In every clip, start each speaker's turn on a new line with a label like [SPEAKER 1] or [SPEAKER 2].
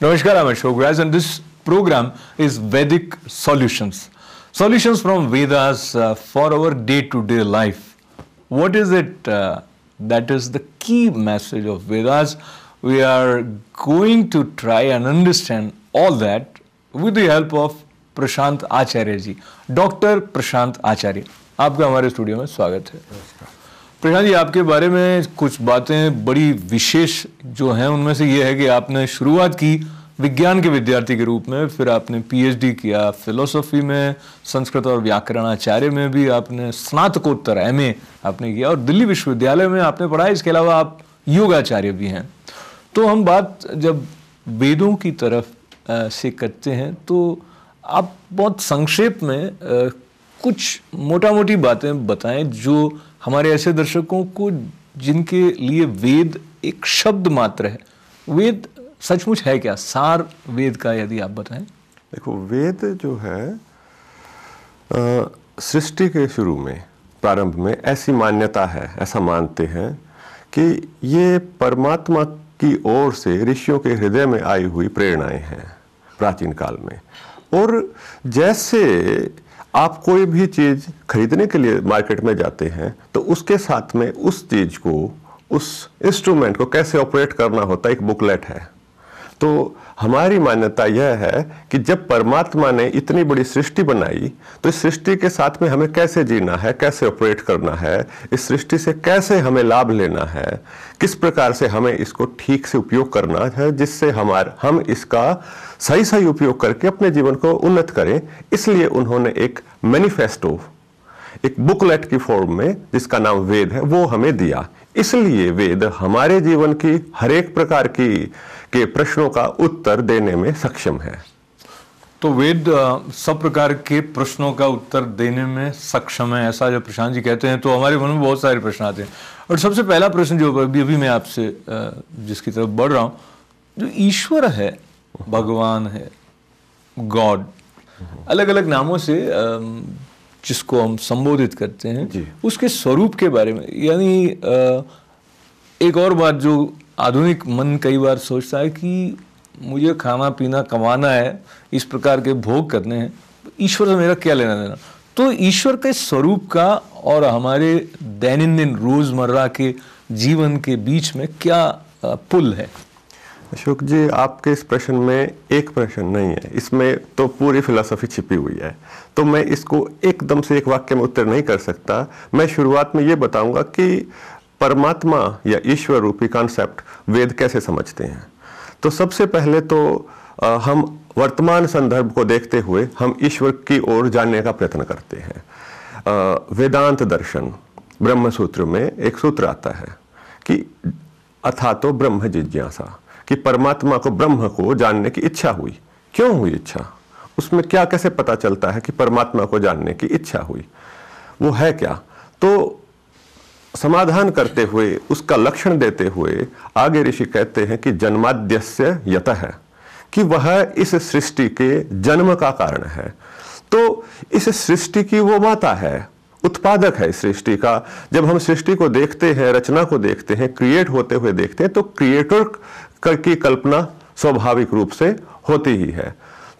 [SPEAKER 1] Namaskar, I'm Ashok Raj, and this program is Vedic Solutions. Solutions from Vedas for our day-to-day life. What is it that is the key message of Vedas? We are going to try and understand all that with the help of Prashant Acharya ji, doctor Prashant Acharya. आपका हमारे studio में स्वागत है। प्रशांत जी, आपके बारे में कुछ बातें बड़ी विशेष जो हैं उनमें से ये है कि आपने शुरुआत की विज्ञान के विद्यार्थी के रूप में, फिर आपने पीएचडी किया फिलोसॉफी में, संस्कृत और व्याकरण आचार्य में भी आपने स्नातकोत्तर एमए आपने किया और दिल्ली विश्वविद्यालय में आपने पढ़ा। इसके अलावा आप योगाचार्य भी हैं। तो हम बात जब वेदों की तरफ से करते हैं तो आप बहुत संक्षेप में कुछ मोटा मोटी बातें बताएं जो हमारे ऐसे दर्शकों को जिनके लिए वेद एक शब्द मात्र है। वेद सचमुच है क्या? सार वेद का यदि आप बताएं।
[SPEAKER 2] देखो, वेद जो है सृष्टि के शुरू में, प्रारंभ में ऐसी मान्यता है, ऐसा मानते हैं कि ये परमात्मा की ओर से ऋषियों के हृदय में आई हुई प्रेरणाएं हैं प्राचीन काल में। और जैसे आप कोई भी चीज़ खरीदने के लिए मार्केट में जाते हैं तो उसके साथ में उस चीज़ को, उस इंस्ट्रूमेंट को कैसे ऑपरेट करना होता है एक बुकलेट है। तो हमारी मान्यता यह है कि जब परमात्मा ने इतनी बड़ी सृष्टि बनाई तो इस सृष्टि के साथ में हमें कैसे जीना है, कैसे ऑपरेट करना है, इस सृष्टि से कैसे हमें लाभ लेना है, किस प्रकार से हमें इसको ठीक से उपयोग करना है जिससे हम इसका सही सही उपयोग करके अपने जीवन को उन्नत करें। इसलिए उन्होंने एक मैनिफेस्टो, एक बुकलेट की फॉर्म में जिसका नाम वेद है वो हमें दिया। इसलिए वेद हमारे जीवन की हर एक प्रकार के प्रश्नों का उत्तर देने में सक्षम है।
[SPEAKER 1] तो वेद सब प्रकार के प्रश्नों का उत्तर देने में सक्षम है, ऐसा जब प्रशांत जी कहते हैं तो हमारे मन में बहुत सारे प्रश्न आते हैं। और सबसे पहला प्रश्न जो अभी मैं आपसे जिसकी तरफ बढ़ रहा हूँ, जो ईश्वर है, भगवान है, गॉड, अलग अलग नामों से जिसको हम संबोधित करते हैं, उसके स्वरूप के बारे में, यानी एक और बात जो आधुनिक मन कई बार सोचता है कि मुझे खाना पीना कमाना है, इस प्रकार के भोग करने हैं, ईश्वर से मेरा क्या लेना देना। तो ईश्वर के स्वरूप का और हमारे दैनंदिन रोजमर्रा के जीवन के बीच में क्या पुल है?
[SPEAKER 2] अशोक जी, आपके इस प्रश्न में एक प्रश्न नहीं है, इसमें तो पूरी फिलॉसफी छिपी हुई है। तो मैं इसको एकदम से एक वाक्य में उत्तर नहीं कर सकता। मैं शुरुआत में ये बताऊंगा कि परमात्मा या ईश्वर रूपी कॉन्सेप्ट वेद कैसे समझते हैं। तो सबसे पहले तो हम वर्तमान संदर्भ को देखते हुए हम ईश्वर की ओर जानने का प्रयत्न करते हैं। वेदांत दर्शन ब्रह्म सूत्र में एक सूत्र आता है कि अथातो ब्रह्म जिज्ञासा, कि परमात्मा को, ब्रह्म को जानने की इच्छा हुई। क्यों हुई इच्छा? उसमें क्या, कैसे पता चलता है कि परमात्मा को जानने की इच्छा हुई? वो है क्या? तो समाधान करते हुए, उसका लक्षण देते हुए आगे ऋषि कहते हैं कि जन्माद्यस्य यतः, कि वह इस सृष्टि के जन्म का कारण है। तो इस सृष्टि की वो माता है, उत्पादक है इस सृष्टि का। जब हम सृष्टि को देखते हैं, रचना को देखते हैं, क्रिएट होते हुए देखते हैं, तो क्रिएटर की कल्पना स्वाभाविक रूप से होती ही है।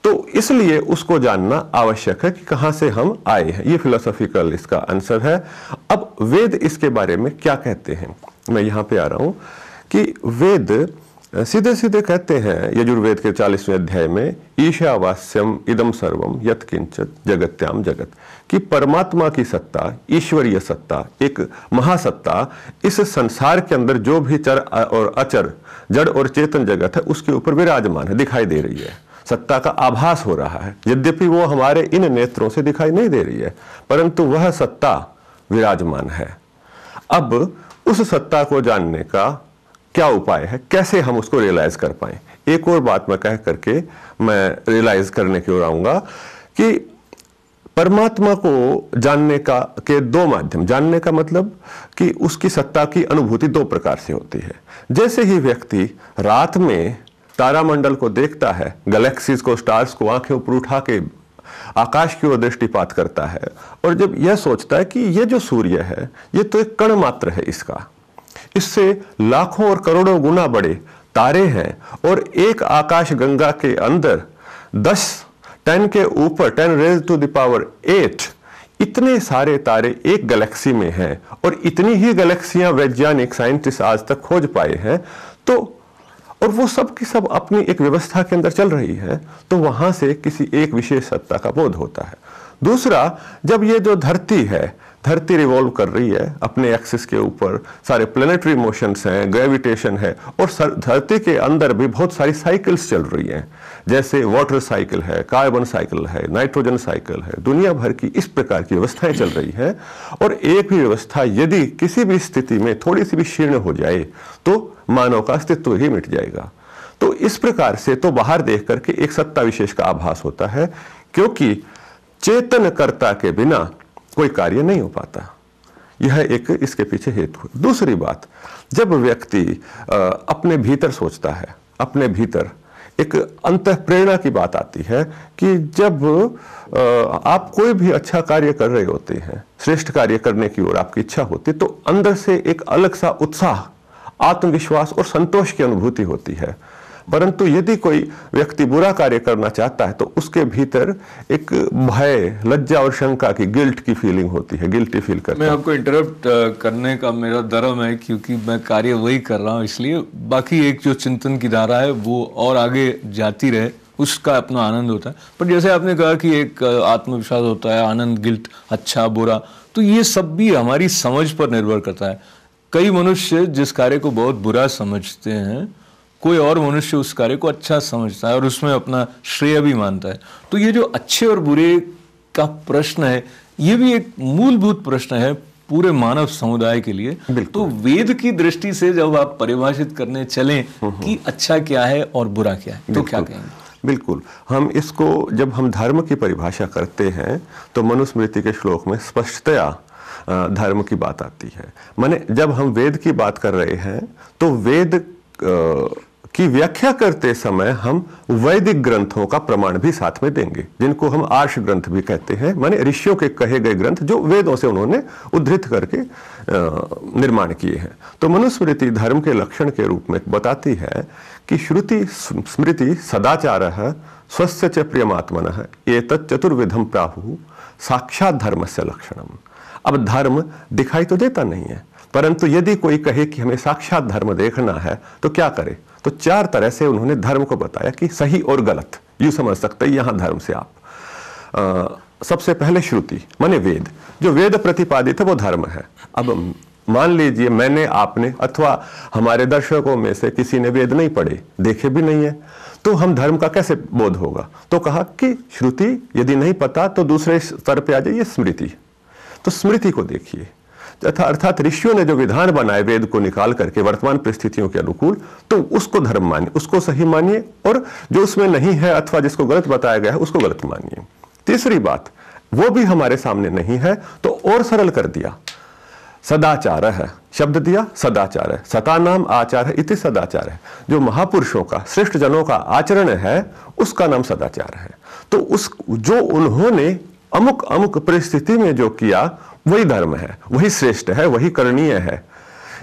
[SPEAKER 2] तो इसलिए उसको जानना आवश्यक है कि कहां से हम आए हैं। ये फिलोसॉफिकल इसका आंसर है। अब वेद इसके बारे में क्या कहते हैं, मैं यहां पे आ रहा हूं कि वेद सीधे सीधे कहते हैं यजुर्वेद के 40वें अध्याय में, ईशावास्यम इदम सर्वम यत् किंचित जगत्याम जगत, कि परमात्मा की सत्ता, ईश्वरीय सत्ता, एक महासत्ता इस संसार के अंदर जो भी चर और अचर, जड़ और चेतन जगत है उसके ऊपर विराजमान है, दिखाई दे रही है। सत्ता का आभास हो रहा है, यद्यपि वो हमारे इन नेत्रों से दिखाई नहीं दे रही है, परंतु वह सत्ता विराजमान है। अब उस सत्ता को जानने का क्या उपाय है, कैसे हम उसको रियलाइज कर पाए? एक और बात मैं कह करके मैं रियलाइज करने की ओर आऊंगा कि परमात्मा को जानने का के दो माध्यम, जानने का मतलब कि उसकी सत्ता की अनुभूति दो प्रकार से होती है। जैसे ही व्यक्ति रात में तारामंडल को देखता है, गैलेक्सीज को, स्टार्स को आंखें ऊपर उठा के आकाश की ओर दृष्टिपात करता है और जब यह सोचता है कि यह जो सूर्य है ये तो एक कण मात्र है, इससे लाखों और करोड़ों गुना बड़े तारे हैं और एक आकाश गंगा के अंदर 10 के ऊपर 10 रेज़ टू द पावर 8 इतने सारे तारे एक गैलेक्सी में हैं और इतनी ही गैलेक्सियां वैज्ञानिक साइंटिस्ट आज तक खोज पाए हैं, तो और वो सब की सब अपनी एक व्यवस्था के अंदर चल रही है, तो वहां से किसी एक विशेष सत्ता का बोध होता है। दूसरा, जब ये जो धरती है, धरती रिवॉल्व कर रही है अपने एक्सिस के ऊपर, सारे प्लेनेटरी मोशंस हैं, ग्रेविटेशन है, और धरती के अंदर भी बहुत सारी साइकिल्स चल रही हैं, जैसे वाटर साइकिल है, कार्बन साइकिल है, नाइट्रोजन साइकिल है, दुनिया भर की इस प्रकार की व्यवस्थाएं चल रही हैं। और एक भी व्यवस्था यदि किसी भी स्थिति में थोड़ी सी भी क्षीण हो जाए तो मानव का अस्तित्व ही मिट जाएगा। तो इस प्रकार से तो बाहर देख करके एक सत्ता विशेष का आभास होता है, क्योंकि चेतनकर्ता के बिना कोई कार्य नहीं हो पाता। यह एक इसके पीछे हेतु है। दूसरी बात, जब व्यक्ति अपने भीतर सोचता है, अपने भीतर एक अंतः प्रेरणा की बात आती है कि जब आप कोई भी अच्छा कार्य कर रहे होते हैं, श्रेष्ठ कार्य करने की ओर आपकी इच्छा होती, तो अंदर से एक अलग सा उत्साह, आत्मविश्वास और संतोष की अनुभूति होती है। परंतु यदि कोई व्यक्ति बुरा कार्य करना चाहता है तो उसके भीतर एक भय, लज्जा और शंका की, गिल्ट की फीलिंग होती है, गिल्टी फील करता है।
[SPEAKER 1] मैं आपको इंटरप्ट करने का मेरा धर्म है, क्योंकि मैं कार्य वही कर रहा हूँ, इसलिए बाकी एक जो चिंतन की धारा है वो और आगे जाती रहे, उसका अपना आनंद होता है। पर जैसे आपने कहा कि एक आत्मविश्वास होता है, आनंद, गिल्ट, अच्छा बुरा, तो ये सब भी हमारी समझ पर निर्भर करता है। कई मनुष्य जिस कार्य को बहुत बुरा समझते हैं, कोई और मनुष्य उस कार्य को अच्छा समझता है और उसमें अपना श्रेय भी मानता है। तो ये जो अच्छे और बुरे का प्रश्न है, ये भी एक मूलभूत प्रश्न है पूरे मानव समुदाय के लिए। तो वेद की दृष्टि से जब आप परिभाषित करने चलें कि अच्छा क्या है और बुरा क्या है, तो क्या कहेंगे?
[SPEAKER 2] बिल्कुल, हम इसको जब हम धर्म की परिभाषा करते हैं तो मनुस्मृति के श्लोक में स्पष्टतया धर्म की बात आती है। माने जब हम वेद की बात कर रहे हैं तो वेद की व्याख्या करते समय हम वैदिक ग्रंथों का प्रमाण भी साथ में देंगे, जिनको हम आर्ष ग्रंथ भी कहते हैं, माने ऋषियों के कहे गए ग्रंथ जो वेदों से उन्होंने उद्धृत करके निर्माण किए हैं। तो मनुस्मृति धर्म के लक्षण के रूप में बताती है कि श्रुति स्मृति सदाचारः स्वस्य च प्रियमात्मनः एतत् चतुर्विधम प्राहुः साक्षात धर्मस्य लक्षणम। अब धर्म दिखाई तो देता नहीं है, परंतु यदि कोई कहे कि हमें साक्षात धर्म देखना है तो क्या करे, तो 4 तरह से उन्होंने धर्म को बताया कि सही और गलत, यूं समझ सकते हैं यहां धर्म से आप। सबसे पहले श्रुति माने वेद, जो वेद प्रतिपादित है वो धर्म है। अब मान लीजिए मैंने, आपने अथवा हमारे दर्शकों में से किसी ने वेद नहीं पढ़े, देखे भी नहीं है, तो हम धर्म का कैसे बोध होगा? तो कहा कि श्रुति यदि नहीं पता तो दूसरे स्तर पे आ जाइए स्मृति। तो स्मृति को देखिए, अर्थात ऋषियों ने जो विधान बनाए वेद को निकाल करके वर्तमान परिस्थितियों के अनुकूल, तो उसको धर्म मानिए, उसको सही मानिए, और जो उसमें नहीं है अथवा जिसको गलत बताया गया है उसको गलत मानिए। तीसरी बात, वो भी हमारे सामने नहीं है तो और सरल कर दिया, सदाचार है, शब्द दिया सदाचार है, सता नाम आचार है इति सदाचार है। जो महापुरुषों का, श्रेष्ठ जनों का आचरण है उसका नाम सदाचार है। तो उस जो उन्होंने अमुक अमुक परिस्थिति में जो किया वही धर्म है, वही श्रेष्ठ है, वही करणीय है।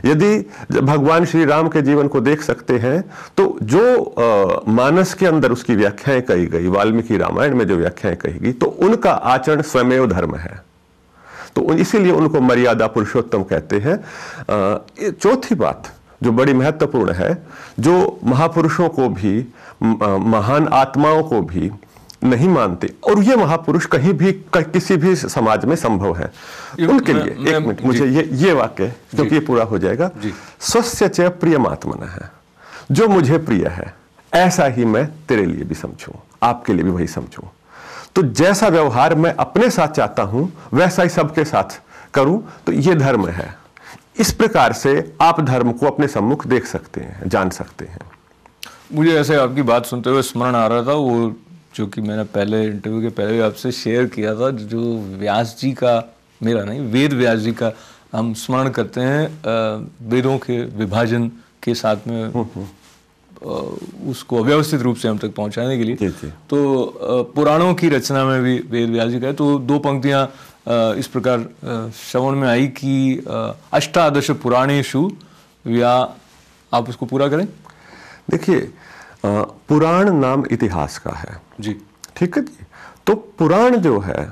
[SPEAKER 2] यदि भगवान श्री राम के जीवन को देख सकते हैं तो जो मानस के अंदर उसकी व्याख्याएं कही गई, वाल्मीकि रामायण में जो व्याख्याएं कही गई, तो उनका आचरण स्वयमेव धर्म है। तो इसीलिए उनको मर्यादा पुरुषोत्तम कहते हैं। चौथी बात जो बड़ी महत्वपूर्ण है, जो महापुरुषों को भी, महान आत्माओं को भी नहीं मानते, और ये महापुरुष कहीं भी किसी भी समाज में संभव है, उनके लिए एक मिनट मुझे ये वाक्य, क्योंकि ये पूरा हो जाएगा। स्वस्य च प्रियमात्मनः है, जो मुझे प्रिय है ऐसा ही मैं तेरे लिए भी समझूं, आपके लिए भी वही समझूं। तो जैसा व्यवहार मैं अपने साथ चाहता हूं वैसा ही सबके साथ करूं, तो ये धर्म है। इस प्रकार से आप धर्म को अपने सम्मुख देख सकते हैं, जान सकते हैं।
[SPEAKER 1] मुझे ऐसे आपकी बात सुनते हुए स्मरण आ रहा था वो जो कि मैंने पहले इंटरव्यू के पहले आपसे शेयर किया था, जो व्यास जी का, मेरा नहीं, वेद व्यास जी का हम स्मरण करते हैं वेदों के विभाजन के साथ में उसको अव्यवस्थित रूप से हम तक पहुंचाने के लिए। तो पुराणों की रचना में भी वेद व्यास जी का है। तो 2 पंक्तियां इस प्रकार श्रवण में आई कि अष्टादश पुराणेषु व्या, आप उसको पूरा करें।
[SPEAKER 2] देखिए, पुराण नाम इतिहास का है
[SPEAKER 1] जी।
[SPEAKER 2] ठीक है जी। तो पुराण जो है,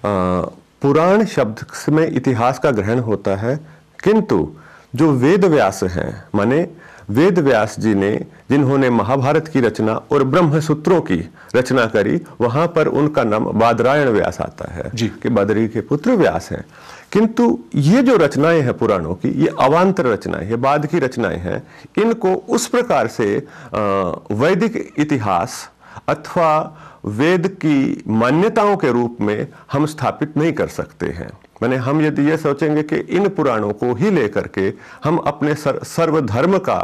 [SPEAKER 2] पुराण शब्द में इतिहास का ग्रहण होता है, किंतु जो वेद व्यास हैं, माने वेद व्यास जी ने जिन्होंने महाभारत की रचना और ब्रह्म सूत्रों की रचना करी, वहां पर उनका नाम बादरायण व्यास आता है
[SPEAKER 1] जी।
[SPEAKER 2] कि बद्री के पुत्र व्यास हैं। किंतु ये जो रचनाएं हैं पुराणों की, ये अवान्तर रचनाएं हैं, बाद की रचनाएं हैं। इनको उस प्रकार से वैदिक इतिहास अथवा वेद की मान्यताओं के रूप में हम स्थापित नहीं कर सकते हैं। माने हम यदि ये सोचेंगे कि इन पुराणों को ही लेकर के हम अपने सर्वधर्म का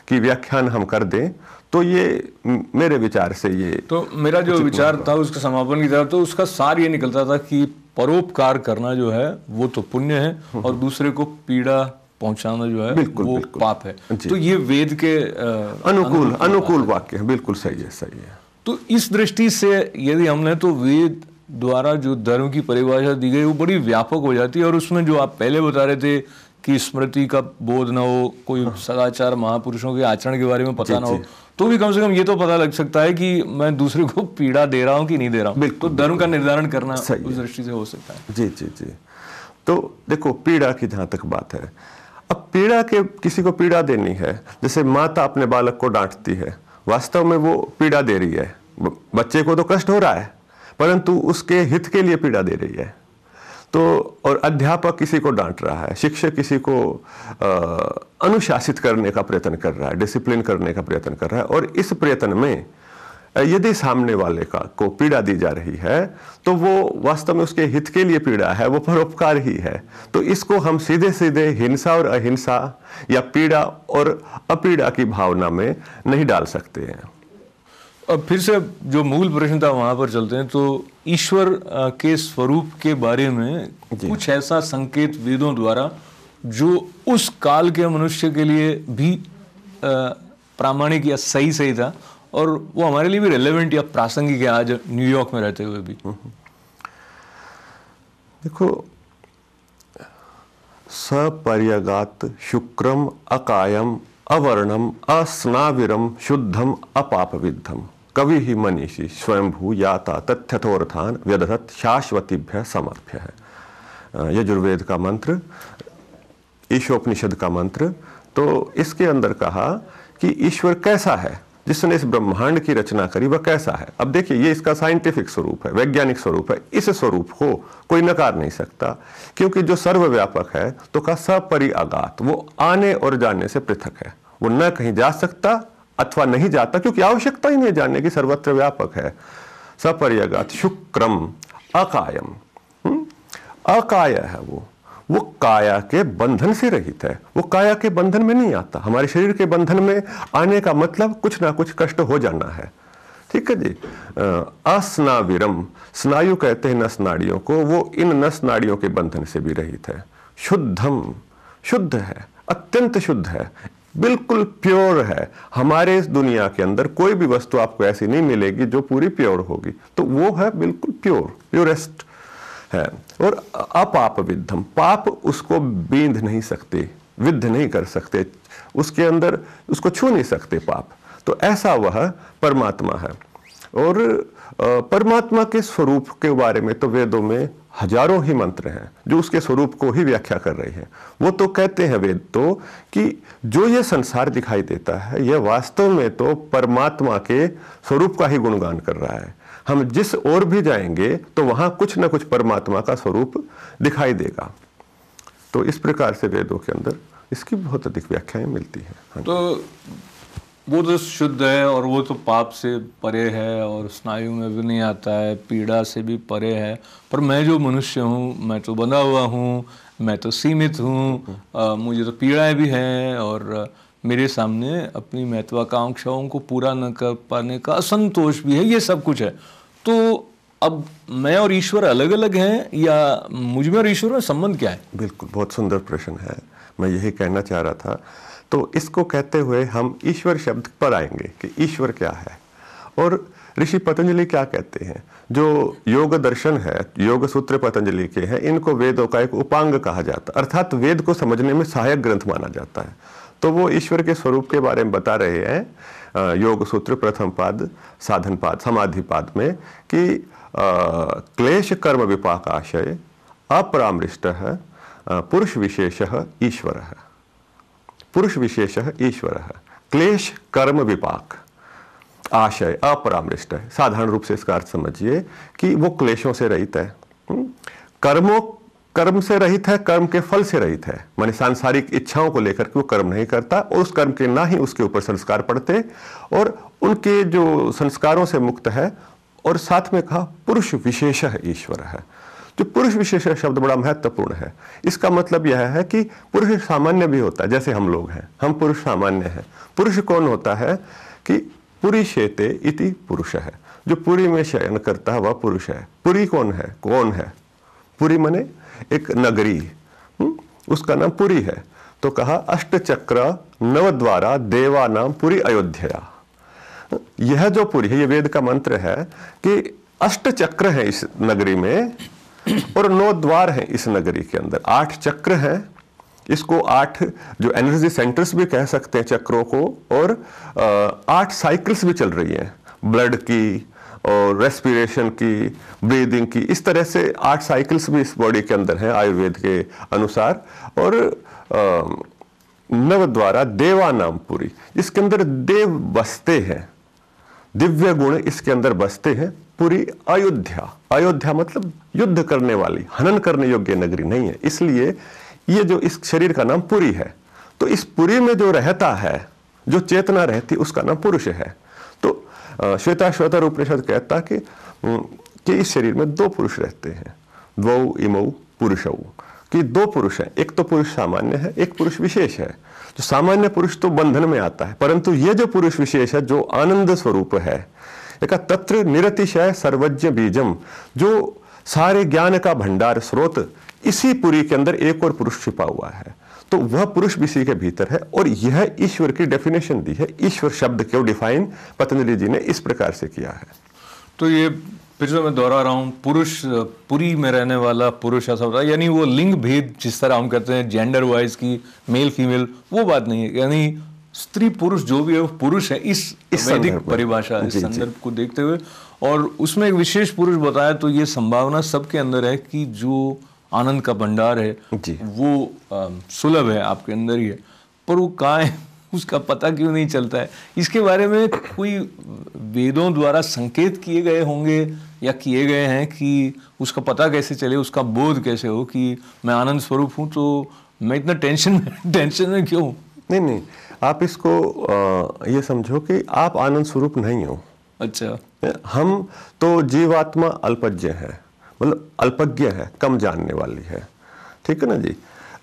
[SPEAKER 2] की व्याख्यान हम कर दें, तो ये मेरे विचार से ये
[SPEAKER 1] तो मेरा जो विचार था उसके समापन की तरफ, तो उसका सार ये निकलता था कि परोपकार करना जो है वो तो पुण्य है और दूसरे को पीड़ा पहुंचाना जो है
[SPEAKER 2] बिल्कुल,
[SPEAKER 1] वो
[SPEAKER 2] बिल्कुल।
[SPEAKER 1] पाप है। तो ये वेद के
[SPEAKER 2] अनुकूल वाक्य है। बिल्कुल सही है, सही है।
[SPEAKER 1] तो इस दृष्टि से यदि हमने, तो वेद द्वारा जो धर्म की परिभाषा दी गई वो बड़ी व्यापक हो जाती है। और उसमें जो आप पहले बता रहे थे कि स्मृति का बोध ना हो, कोई सदाचार महापुरुषों के आचरण के बारे में पता ना हो, तो भी कम से कम ये तो पता लग सकता है कि मैं दूसरे को पीड़ा दे रहा हूँ कि नहीं दे रहा हूँ। तो धर्म का निर्धारण करना उस दृष्टि से हो सकता है।
[SPEAKER 2] जी जी जी। तो देखो, पीड़ा की जहां तक बात है, अब पीड़ा के किसी को पीड़ा देनी है, जैसे माता अपने बालक को डांटती है, वास्तव में वो पीड़ा दे रही है, बच्चे को तो कष्ट हो रहा है परंतु उसके हित के लिए पीड़ा दे रही है। तो और अध्यापक किसी को डांट रहा है, शिक्षक किसी को अनुशासित करने का प्रयत्न कर रहा है, डिसिप्लिन करने का प्रयत्न कर रहा है, और इस प्रयत्न में यदि सामने वाले को पीड़ा दी जा रही है तो वो वास्तव में उसके हित के लिए पीड़ा है, वो परोपकार ही है। तो इसको हम सीधे सीधे हिंसा और अहिंसा या पीड़ा और अपीड़ा की भावना में नहीं डाल सकते हैं।
[SPEAKER 1] अब फिर से जो मूल प्रश्न था वहां पर चलते हैं। तो ईश्वर के स्वरूप के बारे में कुछ ऐसा संकेत वेदों द्वारा जो उस काल के मनुष्य के लिए भी प्रामाणिक या सही था और वो हमारे लिए भी रेलेवेंट या प्रासंगिक है आज न्यूयॉर्क में रहते हुए भी।
[SPEAKER 2] देखो, सपर्यगात शुक्रम अकायम अवर्णम अस्नाविरम शुद्धम अपापविद्धम कवि ही मनीषी स्वयंभू याता तथ्यथोर्थान व्यदधत शाश्वतीभ्य समाभ्य है। यजुर्वेद का मंत्र, ईशोपनिषद का मंत्र। तो इसके अंदर कहा कि ईश्वर कैसा है, जिसने इस ब्रह्मांड की रचना करी वह कैसा है। अब देखिए, ये इसका साइंटिफिक स्वरूप है, वैज्ञानिक स्वरूप है। इस स्वरूप को कोई नकार नहीं सकता, क्योंकि जो सर्वव्यापक है तो का सपरिअगात, वो आने और जाने से पृथक है। वो न कहीं जा सकता अथवा नहीं जाता, क्योंकि आवश्यकता ही नहीं जानने की, सर्वत्र व्यापक है। सपरिअगात शुक्रम अकायम, अकाय है वो काया के बंधन से रहित है। वो काया के बंधन में नहीं आता। हमारे शरीर के बंधन में आने का मतलब कुछ ना कुछ कष्ट हो जाना है, ठीक है जी। अस्नाविरम, स्नायु कहते हैं नस नाड़ियों को, वो इन नस नाड़ियों के बंधन से भी रहित है। शुद्धम, शुद्ध है, अत्यंत शुद्ध है, बिल्कुल प्योर है। हमारे इस दुनिया के अंदर कोई भी वस्तु आपको ऐसी नहीं मिलेगी जो पूरी प्योर होगी, तो वो है बिल्कुल प्योरेस्ट है। और अपाप विद्धम, पाप उसको बींध नहीं सकते, विद्ध नहीं कर सकते, उसके अंदर उसको छू नहीं सकते पाप। तो ऐसा वह परमात्मा है। और परमात्मा के स्वरूप के बारे में तो वेदों में हजारों ही मंत्र हैं जो उसके स्वरूप को ही व्याख्या कर रहे हैं। वो तो कहते हैं वेद तो कि जो ये संसार दिखाई देता है यह वास्तव में तो परमात्मा के स्वरूप का ही गुणगान कर रहा है। हम जिस ओर भी जाएंगे तो वहां कुछ न कुछ परमात्मा का स्वरूप दिखाई देगा। तो इस प्रकार से वेदों के अंदर इसकी बहुत अधिक व्याख्याएं मिलती हैं।
[SPEAKER 1] तो वो तो शुद्ध है और वो तो पाप से परे है और स्नायु में भी नहीं आता है, पीड़ा से भी परे है। पर मैं जो मनुष्य हूँ, मैं तो बंधा हुआ हूँ, मैं तो सीमित हूँ, मुझे तो पीड़ाएं भी हैं और मेरे सामने अपनी महत्वाकांक्षाओं को पूरा न कर पाने का असंतोष भी है। ये सब कुछ है। तो अब मैं और ईश्वर अलग अलग हैं या मुझ में और ईश्वर में संबंध क्या है?
[SPEAKER 2] बिल्कुल, बहुत सुंदर प्रश्न है। मैं यही कहना चाह रहा था। तो इसको कहते हुए हम ईश्वर शब्द पर आएंगे कि ईश्वर क्या है। और ऋषि पतंजलि क्या कहते हैं, जो योग दर्शन है, योग सूत्र पतंजलि के हैं, इनको वेदों का एक उपांग कहा जाता है, अर्थात वेद को समझने में सहायक ग्रंथ माना जाता है। तो वो ईश्वर के स्वरूप के बारे में बता रहे हैं योग सूत्र प्रथम पाद साधन पाद समाधि पाद में कि क्लेश कर्म विपाक आशय अपरामृष्ट पुरुष विशेष ईश्वर। पुरुष विशेष ईश्वर। क्लेश कर्म विपाक आशय अपरामृष्ट है। साधारण रूप से इसका अर्थ समझिए कि वो क्लेशों से रहित है, कर्म से रहित है, कर्म के फल से रहित है, माने सांसारिक इच्छाओं को लेकर के वो कर्म नहीं करता और उस कर्म के ना ही उसके ऊपर संस्कार पड़ते और उनके जो संस्कारों से मुक्त है। और साथ में कहा पुरुष विशेष ईश्वर है। जो पुरुष विशेष शब्द बड़ा महत्वपूर्ण है। इसका मतलब यह है कि पुरुष सामान्य भी होता है, जैसे हम लोग हैं, हम पुरुष सामान्य हैं। पुरुष कौन होता है कि पुरी शेते इति पुरुष है, जो पुरी में शयन करता है वह पुरुष है। पुरी कौन है? कौन है? पुरी माने एक नगरी, उसका नाम पुरी है। तो कहा अष्टचक्र नवद्वारा देवा नाम पुरी अयोध्या। यह जो पुरी है, ये वेद का मंत्र है कि अष्टचक्र है इस नगरी में और 9 द्वार हैं इस नगरी के अंदर। 8 चक्र हैं, इसको 8 जो एनर्जी सेंटर्स भी कह सकते हैं चक्रों को, और 8 साइकिल्स भी चल रही हैं, ब्लड की और रेस्पिरेशन की, ब्रीदिंग की, इस तरह से 8 साइकिल्स भी इस बॉडी के अंदर हैं आयुर्वेद के अनुसार। और नवद्वारा देवा नाम पुरी, इसके अंदर देव बसते हैं, दिव्य गुण इसके अंदर बसते हैं। पुरी अयोध्या, अयोध्या मतलब युद्ध करने वाली, हनन करने योग्य नगरी नहीं है, इसलिए ये जो इस शरीर का नाम पुरी है। तो इस पुरी में जो रहता है, जो चेतना रहती, उसका नाम पुरुष है। तो श्वेताश्वतर उपनिषद कहता कि इस शरीर में 2 पुरुष रहते हैं, द्वौ इमौ पुरुषौ, कि 2 पुरुष हैं। एक तो पुरुष सामान्य है, एक पुरुष विशेष है। जो सामान्य पुरुष तो बंधन में आता है, परंतु ये जो पुरुष विशेष है जो आनंद स्वरूप है, एक तत्र निरतिशय सर्वज्ञ बीजम, जो सारे ज्ञान का भंडार स्रोत, इसी पुरी के अंदर एक और पुरुष छिपा हुआ है। तो वह पुरुष भी इसी के भीतर है। और यह ईश्वर की डेफिनेशन दी है। ईश्वर शब्द को डिफाइन पतंजलि जी ने इस प्रकार से किया है।
[SPEAKER 1] तो ये फिर से मैं दोहरा रहा हूँ, पुरुष पुरी में रहने वाला पुरुष ऐसा होता है, यानी वो लिंग भेद जिस तरह हम कहते हैं जेंडर वाइज की मेल फीमेल, वो बात नहीं है। यानी स्त्री पुरुष जो भी है वो पुरुष है इस वैदिक परिभाषा, इस संदर्भ को देखते हुए। और उसमें एक विशेष पुरुष बताया, तो ये संभावना सबके अंदर है कि जो आनंद का भंडार है वो सुलभ है, आपके अंदर ही है, पर वो कहाँ है उसका पता क्यों नहीं चलता है? इसके बारे में कोई वेदों द्वारा संकेत किए गए होंगे या किए गए हैं कि उसका पता कैसे चले, उसका बोध कैसे हो कि मैं आनंद स्वरूप हूँ, तो मैं इतना टेंशन में क्यों?
[SPEAKER 2] नहीं, आप इसको ये समझो कि आप आनंद स्वरूप नहीं हो।
[SPEAKER 1] अच्छा,
[SPEAKER 2] हम तो जीवात्मा अल्पज्ञ है, मतलब अल्पज्ञ है, कम जानने वाली है, ठीक है ना जी।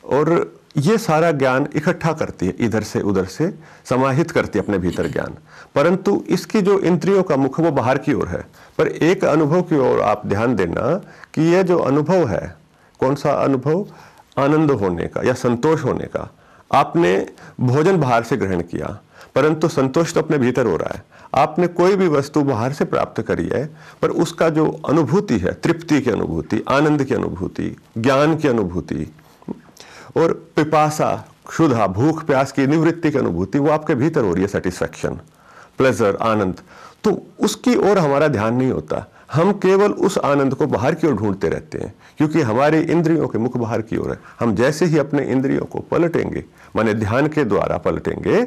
[SPEAKER 2] और ये सारा ज्ञान इकट्ठा करती है, इधर से उधर से समाहित करती है अपने भीतर ज्ञान, परंतु इसकी जो इंद्रियों का मुख वो बाहर की ओर है। पर एक अनुभव की ओर आप ध्यान देना कि यह जो अनुभव है, कौन सा अनुभव? आनंद होने का या संतोष होने का। आपने भोजन बाहर से ग्रहण किया, परंतु संतोष तो अपने भीतर हो रहा है। आपने कोई भी वस्तु बाहर से प्राप्त करी है, पर उसका जो अनुभूति है, तृप्ति की अनुभूति, आनंद की अनुभूति, ज्ञान की अनुभूति और पिपासा, क्षुधा, भूख प्यास की निवृत्ति की अनुभूति, वो आपके भीतर हो रही है, सेटिस्फैक्शन, प्लेजर, आनंद। तो उसकी ओर हमारा ध्यान नहीं होता। हम केवल उस आनंद को बाहर की ओर ढूंढते रहते हैं, क्योंकि हमारे इंद्रियों के मुख बाहर की ओर है। हम जैसे ही अपने इंद्रियों को पलटेंगे, माने ध्यान के द्वारा पलटेंगे,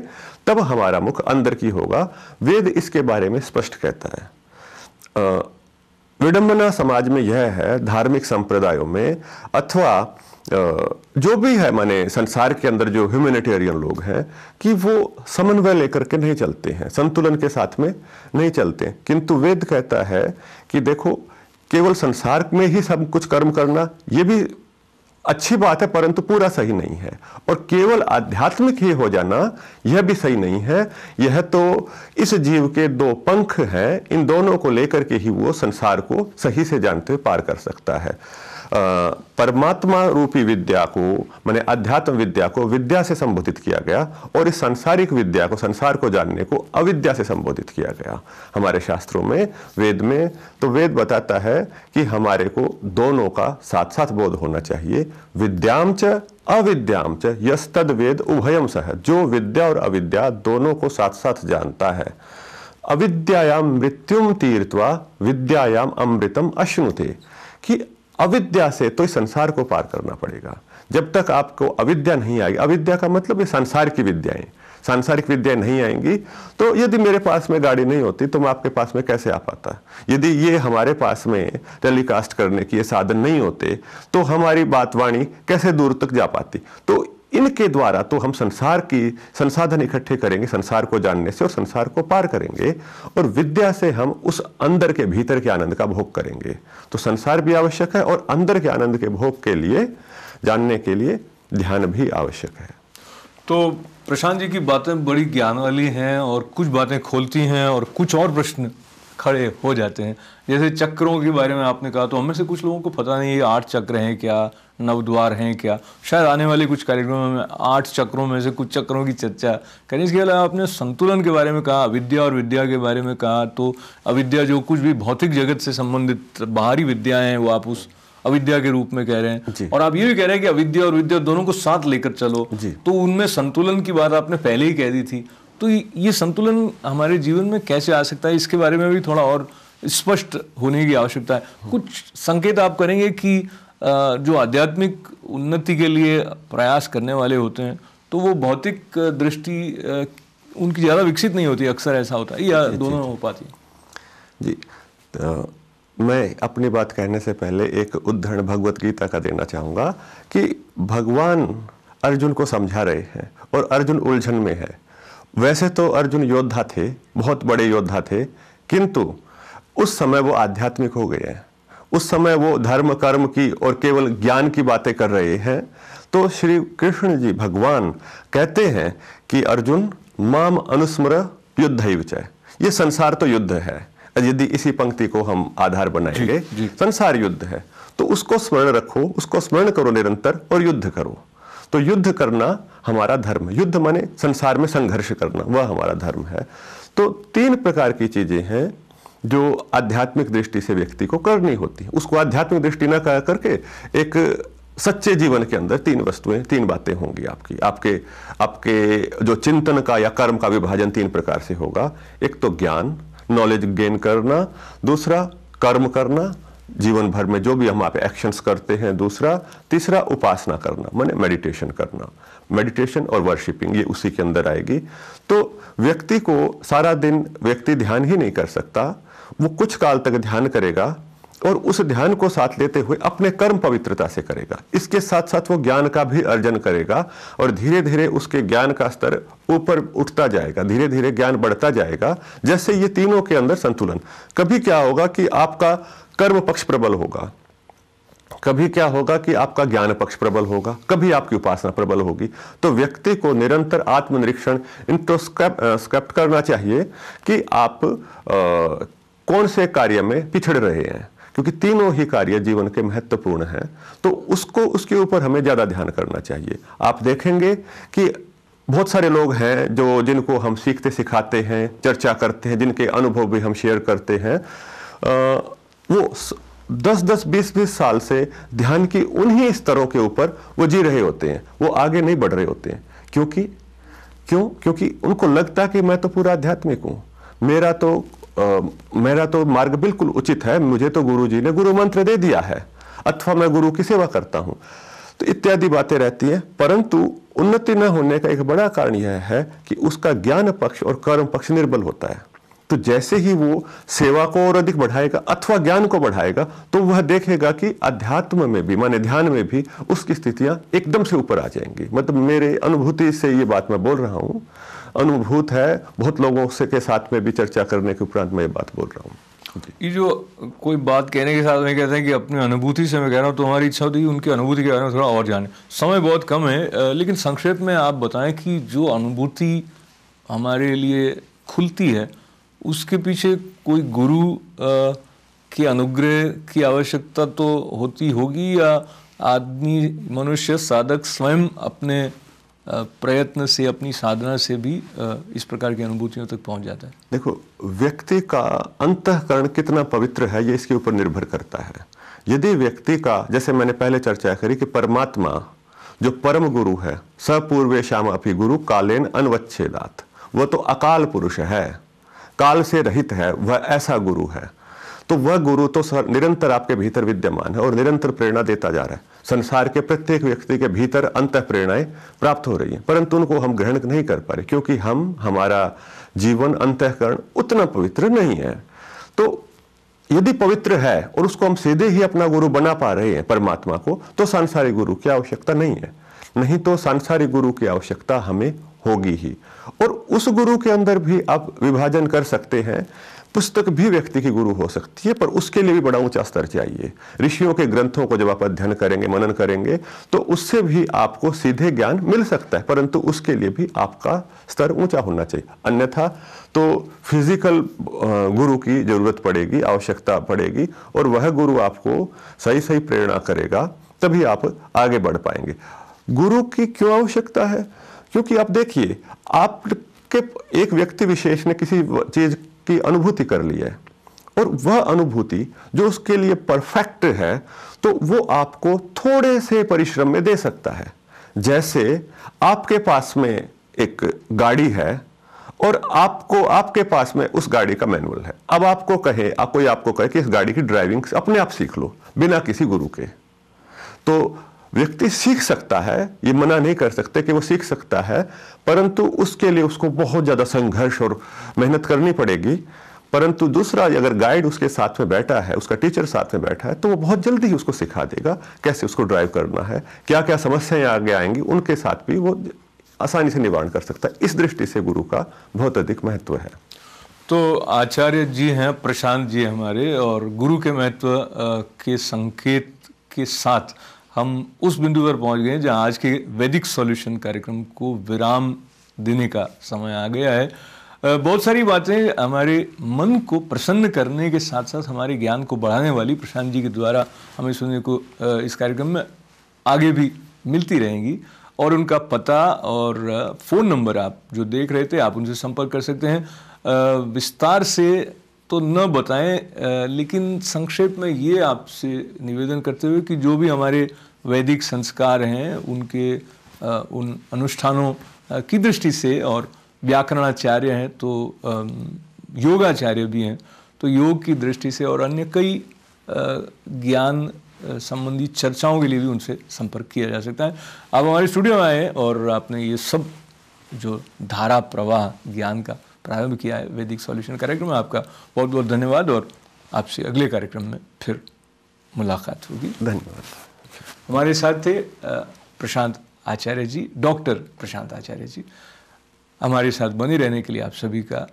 [SPEAKER 2] तब हमारा मुख अंदर की होगा। वेद इसके बारे में स्पष्ट कहता है। विडंबना समाज में यह है, धार्मिक संप्रदायों में अथवा जो भी है, माने संसार के अंदर जो ह्यूमैनिटेरियन लोग हैं, कि वो समन्वय लेकर के नहीं चलते हैं, संतुलन के साथ में नहीं चलते। किंतु वेद कहता है कि देखो, केवल संसार में ही सब कुछ कर्म करना ये भी अच्छी बात है, परंतु पूरा सही नहीं है। और केवल आध्यात्मिक ही हो जाना यह भी सही नहीं है। यह तो इस जीव के 2 पंख हैं, इन दोनों को लेकर के ही वो संसार को सही से जानते हुए पार कर सकता है। परमात्मा रूपी विद्या को, माने अध्यात्म विद्या को विद्या से संबोधित किया गया और इस सांसारिक विद्या को, संसार को जानने को अविद्या से संबोधित किया गया हमारे शास्त्रों में, वेद में। तो वेद बताता है कि हमारे को दोनों का साथ साथ बोध होना चाहिए। विद्याम च अविद्याम च यस्तद वेद उभयम सह, जो विद्या और अविद्या दोनों को साथ साथ जानता है। अविद्यायाम मृत्युम तीर्त्वा विद्यायाम अमृतम अश्नुते, कि अविद्या से तो इस संसार को पार करना पड़ेगा। जब तक आपको अविद्या नहीं आएगी, अविद्या का मतलब ये संसार की विद्याएं, सांसारिक विद्याएं नहीं आएंगी, तो यदि मेरे पास में गाड़ी नहीं होती तो मैं आपके पास में कैसे आ पाता? यदि ये हमारे पास में टेलीकास्ट करने की ये साधन नहीं होते तो हमारी बात वाणी कैसे दूर तक जा पाती? तो इनके द्वारा तो हम संसार की संसाधन इकट्ठे करेंगे, संसार को जानने से, और संसार को पार करेंगे, और विद्या से हम उस अंदर के भीतर के आनंद का भोग करेंगे। तो संसार भी आवश्यक है और अंदर के आनंद के भोग के लिए, जानने के लिए ध्यान भी आवश्यक है।
[SPEAKER 1] तो प्रशांत जी की बातें बड़ी ज्ञान वाली हैं और कुछ बातें खोलती हैं और कुछ और प्रश्न खड़े हो जाते हैं। जैसे चक्रों के बारे में आपने कहा, तो हमें से कुछ लोगों को पता नहीं है 8 चक्र हैं क्या, नवद्वार हैं क्या। शायद आने वाले कुछ कार्यक्रमों में 8 चक्रों में से कुछ चक्रों की चर्चा करें। इसके अलावा आपने संतुलन के बारे में कहा, अविद्या और विद्या के बारे में कहा। तो अविद्या जो कुछ भी भौतिक जगत से संबंधित बाहरी विद्याएं हैं वो आप उस अविद्या के रूप में कह रहे हैं, और आप ये भी कह रहे हैं कि अविद्या और विद्या दोनों को साथ लेकर चलो। तो उनमें संतुलन की बात आपने पहले ही कह दी थी। तो ये संतुलन हमारे जीवन में कैसे आ सकता है, इसके बारे में भी थोड़ा और स्पष्ट होने की आवश्यकता है। कुछ संकेत आप करेंगे कि जो आध्यात्मिक उन्नति के लिए प्रयास करने वाले होते हैं तो वो भौतिक दृष्टि उनकी ज़्यादा विकसित नहीं होती, अक्सर ऐसा होता है, या दोनों हो पाती है?
[SPEAKER 2] जी, मैं अपनी बात कहने से पहले एक उदाहरण भगवत गीता का देना चाहूँगा कि भगवान अर्जुन को समझा रहे हैं और अर्जुन उलझन में है। वैसे तो अर्जुन योद्धा थे, बहुत बड़े योद्धा थे, किंतु उस समय वो आध्यात्मिक हो गए हैं। उस समय वो धर्म कर्म की और केवल ज्ञान की बातें कर रहे हैं। तो श्री कृष्ण जी भगवान कहते हैं कि अर्जुन माम अनुस्मर युद्धैव च, ये संसार तो युद्ध है। यदि इसी पंक्ति को हम आधार बनाएंगे, संसार युद्ध है, तो उसको स्मरण रखो, उसको स्मरण करो निरंतर और युद्ध करो। तो युद्ध करना हमारा धर्म, युद्ध माने संसार में संघर्ष करना, वह हमारा धर्म है। तो 3 प्रकार की चीजें हैं जो आध्यात्मिक दृष्टि से व्यक्ति को करनी होती है। उसको आध्यात्मिक दृष्टि न कर करके एक सच्चे जीवन के अंदर 3 वस्तुएं, 3 बातें होंगी आपकी, आपके जो चिंतन का या कर्म का विभाजन 3 प्रकार से होगा। एक तो ज्ञान, नॉलेज गेन करना, दूसरा कर्म करना, जीवन भर में जो भी हम आप एक्शंस करते हैं, दूसरा, तीसरा उपासना करना, माने मेडिटेशन करना। मेडिटेशन और वर्शिपिंग ये उसी के अंदर आएगी। तो व्यक्ति को सारा दिन व्यक्ति ध्यान ही नहीं कर सकता, वो कुछ काल तक ध्यान करेगा और उस ध्यान को साथ लेते हुए अपने कर्म पवित्रता से करेगा। इसके साथ साथ वो ज्ञान का भी अर्जन करेगा और धीरे धीरे उसके ज्ञान का स्तर ऊपर उठता जाएगा, धीरे धीरे ज्ञान बढ़ता जाएगा। जैसे ये तीनों के अंदर संतुलन, कभी क्या होगा कि आपका कर्म पक्ष प्रबल होगा, कभी क्या होगा कि आपका ज्ञान पक्ष प्रबल होगा, कभी आपकी उपासना प्रबल होगी। तो व्यक्ति को निरंतर आत्मनिरीक्षण, इंट्रोस्पेक्ट करना चाहिए कि आप कौन से कार्य में पिछड़ रहे हैं, क्योंकि तीनों ही कार्य जीवन के महत्वपूर्ण हैं। तो उसके ऊपर हमें ज्यादा ध्यान करना चाहिए। आप देखेंगे कि बहुत सारे लोग हैं जिनको हम सीखते सिखाते हैं, चर्चा करते हैं, जिनके अनुभव भी हम शेयर करते हैं, वो 10-10, 20-20 साल से ध्यान की उन्हीं स्तरों के ऊपर वो जी रहे होते हैं, वो आगे नहीं बढ़ रहे होते हैं। क्योंकि उनको लगता है कि मैं तो पूरा आध्यात्मिक हूँ, मेरा तो मार्ग बिल्कुल उचित है, मुझे तो गुरु जी ने गुरु मंत्र दे दिया है, अथवा मैं गुरु की सेवा करता हूँ, तो इत्यादि बातें रहती हैं। परंतु उन्नति न होने का एक बड़ा कारण यह है कि उसका ज्ञान पक्ष और कर्म पक्ष निर्बल होता है। तो जैसे ही वो सेवा को और अधिक बढ़ाएगा अथवा ज्ञान को बढ़ाएगा, तो वह देखेगा कि अध्यात्म में भी, माने ध्यान में भी उसकी स्थितियां एकदम से ऊपर आ जाएंगी। मतलब मेरे अनुभूति से ये बात मैं बोल रहा हूँ, अनुभूत है, बहुत लोगों से के साथ में भी चर्चा करने के उपरांत मैं ये बात बोल रहा हूँ।
[SPEAKER 1] ये जो कोई बात कहने के साथ में कहते हैं कि अपनी अनुभूति से मैं कह रहा हूँ, तो हमारी इच्छा होती है उनकी अनुभूति के बारे में थोड़ा और जाने। समय बहुत कम है, लेकिन संक्षेप में आप बताएं कि जो अनुभूति हमारे लिए खुलती है उसके पीछे कोई गुरु के अनुग्रह की आवश्यकता तो होती होगी, या आदमी, मनुष्य, साधक स्वयं अपने प्रयत्न से, अपनी साधना से भी इस प्रकार की अनुभूतियों तक पहुंच जाता है?
[SPEAKER 2] देखो, व्यक्ति का अंतःकरण कितना पवित्र है ये इसके ऊपर निर्भर करता है। यदि व्यक्ति का, जैसे मैंने पहले चर्चा करी कि परमात्मा जो परम गुरु है, सपूर्वे श्याम अपि गुरु कालेन अनवच्छेदात, वह तो अकाल पुरुष है, काल से रहित है, वह ऐसा गुरु है। तो वह गुरु तो निरंतर आपके भीतर विद्यमान है और निरंतर प्रेरणा देता जा रहा है। संसार के प्रत्येक व्यक्ति के भीतर अंतः प्रेरणाएं प्राप्त हो रही हैं, परंतु उनको हम ग्रहण नहीं कर पा रहे क्योंकि हमारा जीवन अंतःकरण उतना पवित्र नहीं है। तो यदि पवित्र है और उसको हम सीधे ही अपना गुरु बना पा रहे हैं परमात्मा को, तो सांसारिक गुरु की आवश्यकता नहीं है। नहीं तो सांसारिक गुरु की आवश्यकता हमें होगी ही। और उस गुरु के अंदर भी आप विभाजन कर सकते हैं। पुस्तक भी व्यक्ति की गुरु हो सकती है, पर उसके लिए भी बड़ा ऊंचा स्तर चाहिए। ऋषियों के ग्रंथों को जब आप अध्ययन करेंगे, मनन करेंगे, तो उससे भी आपको सीधे ज्ञान मिल सकता है, परंतु उसके लिए भी आपका स्तर ऊंचा होना चाहिए। अन्यथा तो फिजिकल गुरु की जरूरत पड़ेगी, आवश्यकता पड़ेगी, और वह गुरु आपको सही सही प्रेरणा करेगा, तभी आप आगे बढ़ पाएंगे। गुरु की क्यों आवश्यकता है? क्योंकि आप देखिए, आपके एक व्यक्ति विशेष ने किसी चीज की अनुभूति कर ली है, और वह अनुभूति जो उसके लिए परफेक्ट है, तो वो आपको थोड़े से परिश्रम में दे सकता है। जैसे आपके पास में एक गाड़ी है और आपके पास में उस गाड़ी का मैनुअल है। अब कोई आपको कहे कि इस गाड़ी की ड्राइविंग अपने आप सीख लो बिना किसी गुरु के, तो व्यक्ति सीख सकता है, ये मना नहीं कर सकते कि वो सीख सकता है, परंतु उसके लिए उसको बहुत ज्यादा संघर्ष और मेहनत करनी पड़ेगी। परंतु दूसरा, अगर गाइड उसके साथ में बैठा है, उसका टीचर साथ में बैठा है, तो वो बहुत जल्दी ही उसको सिखा देगा कैसे उसको ड्राइव करना है, क्या क्या समस्याएं आगे आएंगी, उनके साथ भी वो आसानी से निवारण कर सकता है। इस दृष्टि से गुरु का बहुत अधिक महत्व है।
[SPEAKER 1] तो आचार्य जी हैं, प्रशांत जी हमारे, और गुरु के महत्व के संकेत के साथ हम उस बिंदु पर पहुंच गए जहां आज के वैदिक सॉल्यूशन कार्यक्रम को विराम देने का समय आ गया है। बहुत सारी बातें हमारे मन को प्रसन्न करने के साथ साथ हमारे ज्ञान को बढ़ाने वाली प्रशांत जी के द्वारा हमें सुनने को इस कार्यक्रम में आगे भी मिलती रहेंगी। और उनका पता और फ़ोन नंबर आप जो देख रहे थे, आप उनसे संपर्क कर सकते हैं। विस्तार से तो न बताएं, लेकिन संक्षेप में ये आपसे निवेदन करते हुए कि जो भी हमारे वैदिक संस्कार हैं उनके उन अनुष्ठानों की दृष्टि से, और व्याकरणाचार्य हैं तो योगाचार्य भी हैं, तो योग की दृष्टि से और अन्य कई ज्ञान संबंधी चर्चाओं के लिए भी उनसे संपर्क किया जा सकता है। आप हमारे स्टूडियो में आए और आपने ये सब जो धारा प्रवाह ज्ञान का प्रारंभ किया है वैदिक सॉल्यूशन कार्यक्रम में, आपका बहुत बहुत धन्यवाद। और आपसे अगले कार्यक्रम में फिर मुलाकात होगी।
[SPEAKER 2] धन्यवाद।
[SPEAKER 1] हमारे साथ थे प्रशांत आचार्य जी, डॉक्टर प्रशांत आचार्य जी। हमारे साथ बने रहने के लिए आप सभी का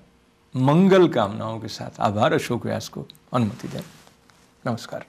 [SPEAKER 1] मंगल कामनाओं के साथ आभार। अशोक व्यास को अनुमति दें। नमस्कार।